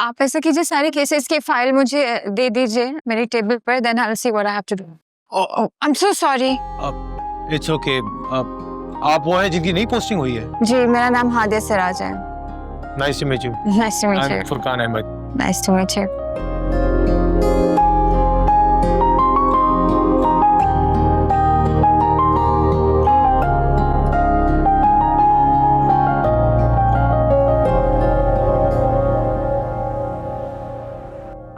आप ऐसा कीजिए, सारे केसेस की फाइल मुझे दे दीजिए मेरी टेबल पर, then I will see what I have to do. Oh I am so sorry. It's okay. आप वो हैं जिनकी नई पोस्टिंग हुई है? जी, मेरा नाम हादिया सिराज है। Nice to meet you. Nice to meet I you. Am Furqan Ahmed. Nice to meet you.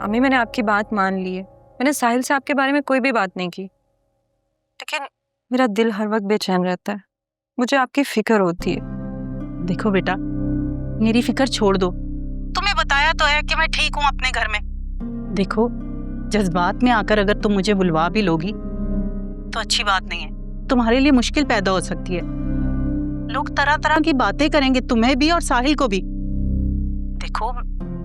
अम्मी, मैंने आपकी बात मान ली है। मैंने साहिल से आपके बारे में कोई भी बात नहीं की, लेकिन मेरा दिल हर वक्त बेचैन रहता है। मुझे आपकी फिक्र होती है। देखो बेटा, मेरी फिक्र छोड़ दो। तुम्हें बताया तो है कि मैं ठीक हूँ अपने घर में। देखो, जज्बात में आकर अगर तुम मुझे बुलवा भी लोगी तो अच्छी बात नहीं है। तुम्हारे लिए मुश्किल पैदा हो सकती है। लोग तरह तरह की बातें करेंगे, तुम्हें भी और साहिल को भी। देखो,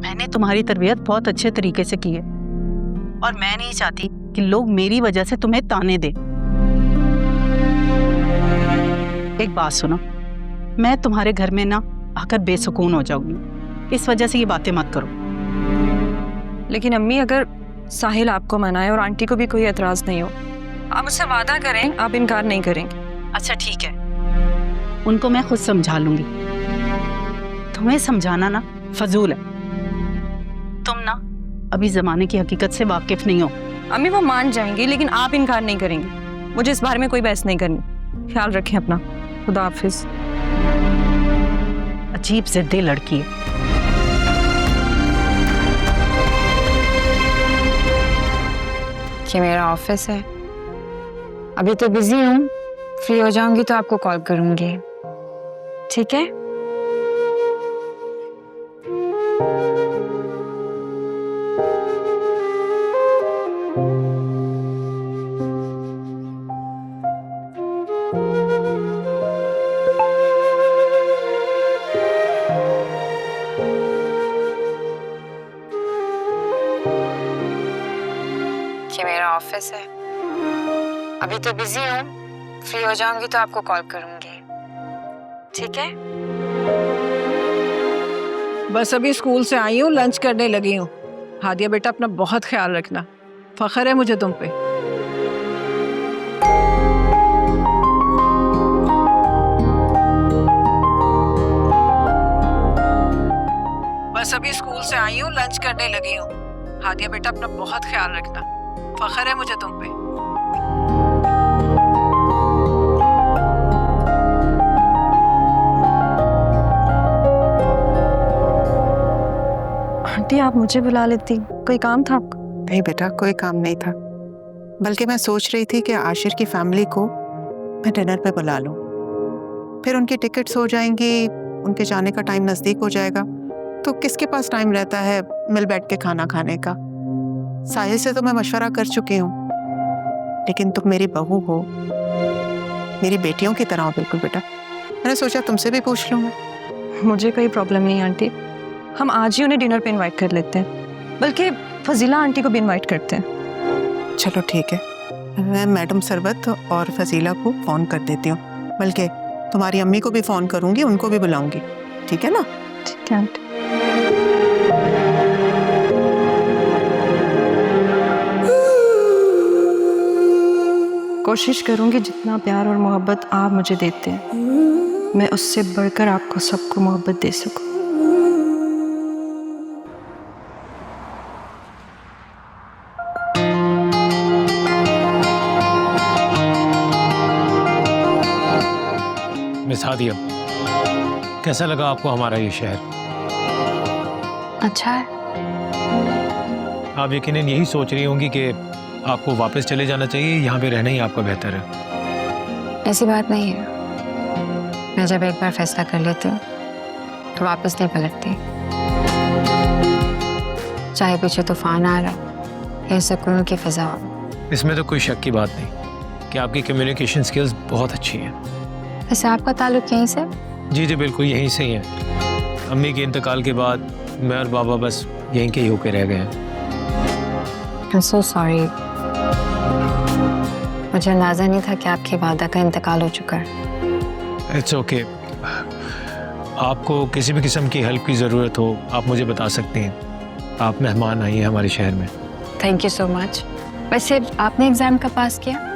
मैंने तुम्हारी तरबियत बहुत अच्छे तरीके से की है और मैं नहीं चाहती कि लोग मेरी वजह से तुम्हें ताने दें। एक बात सुनो, मैं तुम्हारे घर में ना आकर बेसुकून हो जाऊंगी, इस वजह से ये बातें मत करो। लेकिन अम्मी, अगर साहिल आपको मनाए और आंटी को भी कोई एतराज नहीं हो, आप मुझसे वादा करें आप इनकार नहीं करेंगे। अच्छा ठीक है, उनको मैं खुद समझा लूंगी। तुम्हें समझाना ना फजूल है। तुम ना अभी जमाने की हकीकत से वाकिफ नहीं हो। अम्मी, वो मान जाएंगी लेकिन आप इनकार नहीं करेंगे। मुझे इस बारे में कोई बहस नहीं करनी। ख्याल रखें अपना। खुदा हाफिज। अजीब जिद्दी लड़की है। ये मेरा ऑफिस है। अभी तो बिजी हूँ, फ्री हो जाऊंगी तो आपको कॉल करूंगी, ठीक है? ये मेरा ऑफिस है। अभी तो बिजी हूँ, फ्री हो जाऊंगी तो आपको कॉल करूंगी, ठीक है? बस अभी स्कूल से आई हूँ, लंच करने लगी हूँ। हादिया बेटा, अपना बहुत ख्याल रखना। फख्र है मुझे तुम पे। बस अभी स्कूल से आई हूँ, लंच करने लगी हूँ। हादिया बेटा, अपना बहुत ख्याल रखना। फख्र है मुझे तुम पे। आंटी, आप मुझे बुला लेती, कोई काम था आपको? नहीं बेटा, कोई काम नहीं था, बल्कि मैं सोच रही थी कि आशिर की फैमिली को मैं डिनर पे बुला लूं। फिर उनकी टिकट्स हो जाएंगी, उनके जाने का टाइम नज़दीक हो जाएगा, तो किसके पास टाइम रहता है मिल बैठ के खाना खाने का। साहिल से तो मैं मशवरा कर चुकी हूँ, लेकिन तुम मेरी बहू हो, मेरी बेटियों की तरह हो बिल्कुल बेटा। मैंने सोचा तुमसे भी पूछ लूँ। मुझे कोई प्रॉब्लम नहीं आंटी, हम आज ही उन्हें डिनर पे इनवाइट कर लेते हैं, बल्कि फजीला आंटी को भी इनवाइट करते हैं। चलो ठीक है, मैं मैडम सरबत और फजीला को फ़ोन कर देती हूँ, बल्कि तुम्हारी अम्मी को भी फ़ोन करूँगी, उनको भी बुलाऊँगी, ठीक है ना? ठीक है आंटी। कोशिश करूंगी जितना प्यार और मोहब्बत आप मुझे देते हैं, मैं उससे बढ़कर आपको सबको मोहब्बत दे सकूं। मिस हादिया, कैसा लगा आपको हमारा ये शहर? अच्छा है। आप यकीनन यही सोच रही होंगी कि आपको वापस चले जाना चाहिए, यहाँ पे रहना ही आपका बेहतर है। ऐसी बात नहीं है, मैं जब एक बार फैसला कर लेती हूँ तो वापस नहीं पलटती। चाहे पीछे तूफान आ रहा या सुकून की फिजा हो। इसमें तो कोई शक की बात नहीं कि आपकी कम्युनिकेशन स्किल्स बहुत अच्छी हैं। वैसे आपका ताल्लुक यहीं से? जी जी बिल्कुल, यहीं से ही है। अम्मी के इंतकाल के बाद मैं और बाबा बस यहीं के ही होके रह गए हैं। I'm so sorry। मुझे अंदाजा नहीं था कि आपकी वादा का इंतकाल हो चुका है। It's okay. आपको किसी भी किस्म की हेल्प की ज़रूरत हो आप मुझे बता सकते हैं। आप मेहमान आई हैं हमारे शहर में। Thank you so much. वैसे आपने एग्जाम कब पास किया?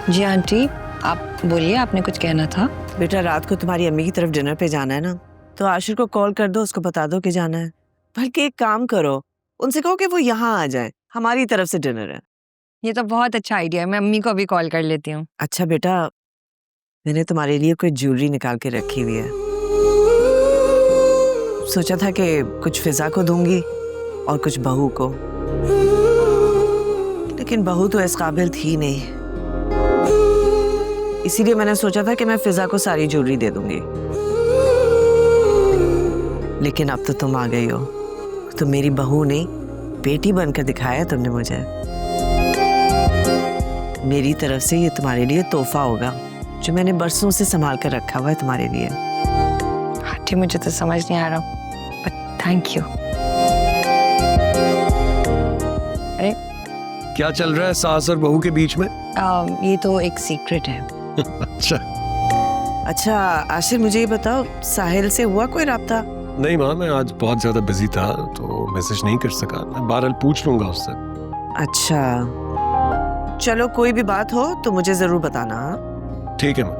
जी आंटी, आप बोलिए, आपने कुछ कहना था। बेटा रात को तुम्हारी अम्मी की तरफ डिनर पे जाना है ना, तो आशिर को कॉल कर दो, उसको बता दो कि जाना है। बल्कि एक काम करो, उनसे कहो कि वो यहाँ आ जाए, हमारी तरफ से डिनर है। ये तो बहुत अच्छा आइडिया है, मैं अम्मी को भी कॉल कर लेती हूँ। अच्छा बेटा, मैंने तुम्हारे लिए कोई ज्वेलरी निकाल के रखी हुई है। सोचा था कि कुछ फिजा को दूंगी और कुछ बहू को, लेकिन बहू तो इस काबिल थी नहीं, इसीलिए मैंने सोचा था कि मैं फिजा को सारी ज्वेलरी दे दूंगी। लेकिन अब तो तुम आ गई हो, तो मेरी बहू नहीं बेटी बनकर दिखाया तुमने मुझे। मेरी तरफ से ये तुम्हारे लिए तोहफा होगा जो मैंने बरसों से संभाल कर रखा हुआ है तुम्हारे लिए। आंटी मुझे तो समझ नहीं आ रहा, बट थैंक यू। अरे क्या चल रहा है सास और बहू के बीच में? ये तो एक सीक्रेट है। अच्छा आशिर, मुझे ये बताओ, साहिल से हुआ कोई राब्ता? नहीं माँ, मैं आज बहुत ज्यादा बिजी था तो मैसेज नहीं कर सका। मैं बहरहाल पूछ लूंगा उससे। अच्छा चलो, कोई भी बात हो तो मुझे जरूर बताना। हाँ? ठीक है माँ।